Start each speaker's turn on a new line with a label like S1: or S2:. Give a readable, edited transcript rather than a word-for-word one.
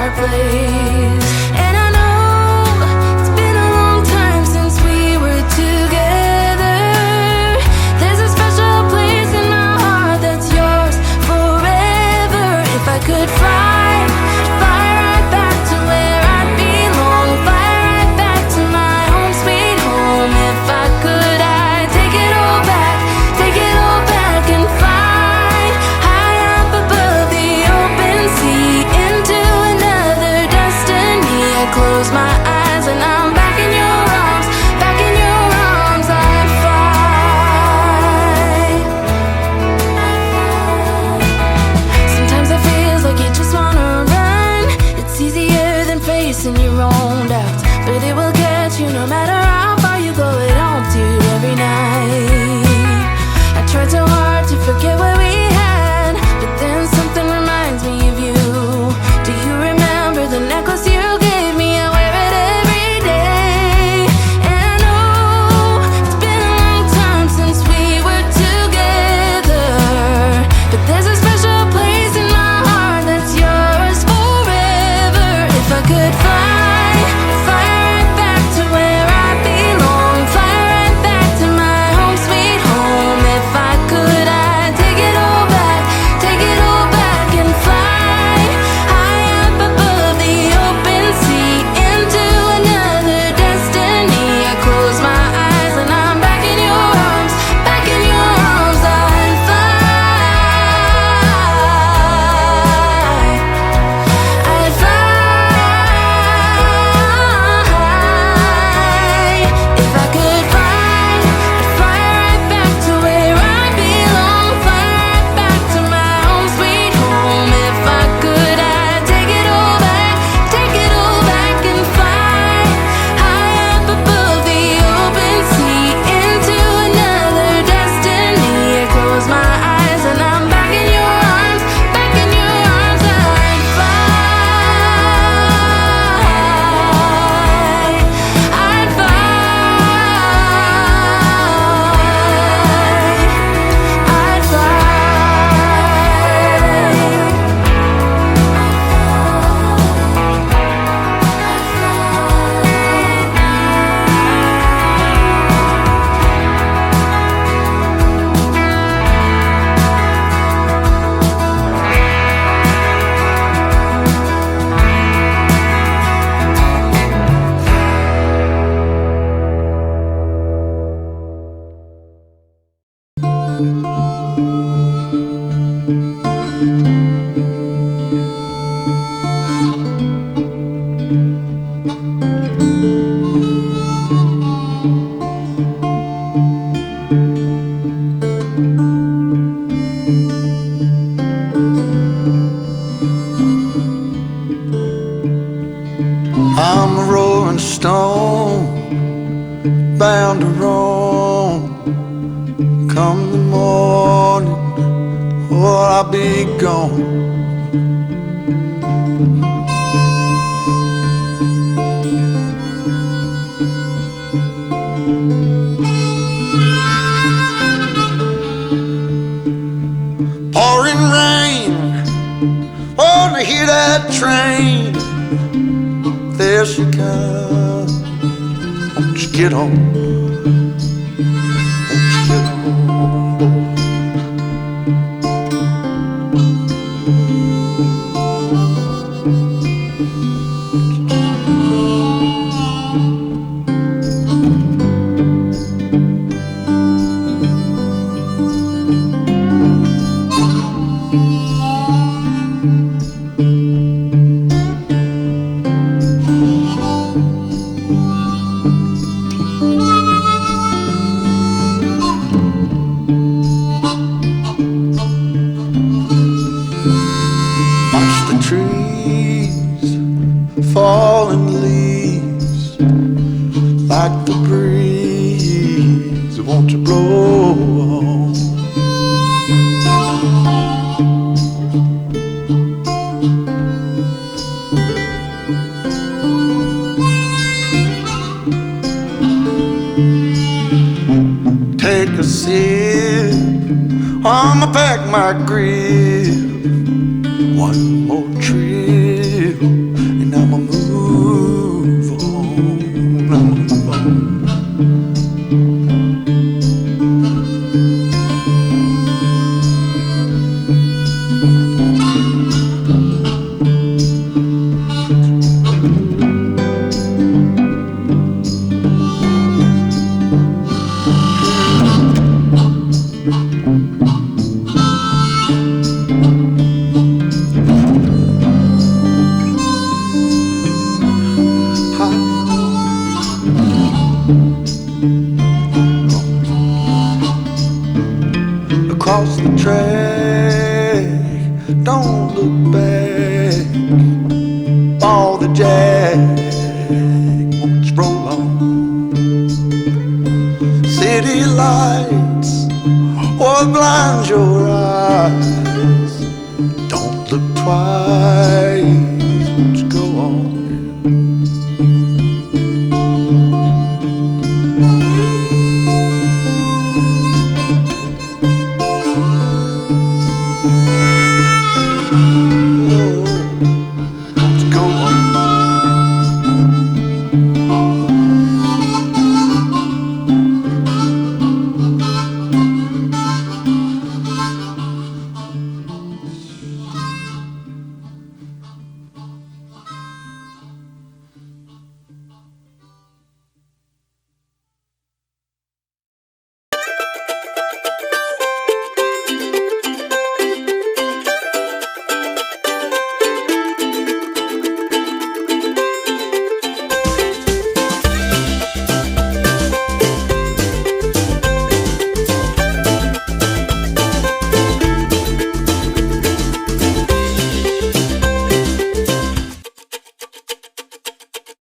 S1: fireplace. And I know it's been a long time since we were together. There's a special place in my heart that's yours forever. If I could fly right back to where I belong, fly right back to my home sweet home. If I could, I'd take it all back and fly high up above the open sea into another destiny. I close my eyes and I'm back in your arms, back in your arms. I'd fly. Sometimes it feels like you just wanna run. It's easier than facing your own doubts, but it will catch you no matter how far you go. It haunts you every night. I tried so hard to forget what we had, but then something reminds me of you. Do you remember the necklace you gave me? I wear it every day. And I know it's been a long time since we were together, but there's a special place in my heart that's yours forever. If I could fly right back to where I belong, fly right back to my home sweet home. If I could, I'd take it all back and fly high up above the open sea into another destiny. I close my eyes and I'm back in your arms, back in your arms. I'd fly. I'd fly. If I could fly, I'd fly right back to where I belong, fly right back to my home sweet home. If I could, I'd take it all back and fly high up above the open sea into another destiny. I close my eyes and I'm back in your arms, back in your arms. I'd fly. I'd fly.
S2: I'm a rolling stone, bound to roam. Come the morning, or I'll be gone. Pouring rain, wanna hear that train. There she comes, won't you get on? Won't you get on board? Falling leaves like the breeze, won't you blow on? Take a sip, I'ma pack my grip. One more trip city lights or blind your eyes. Don't look twice.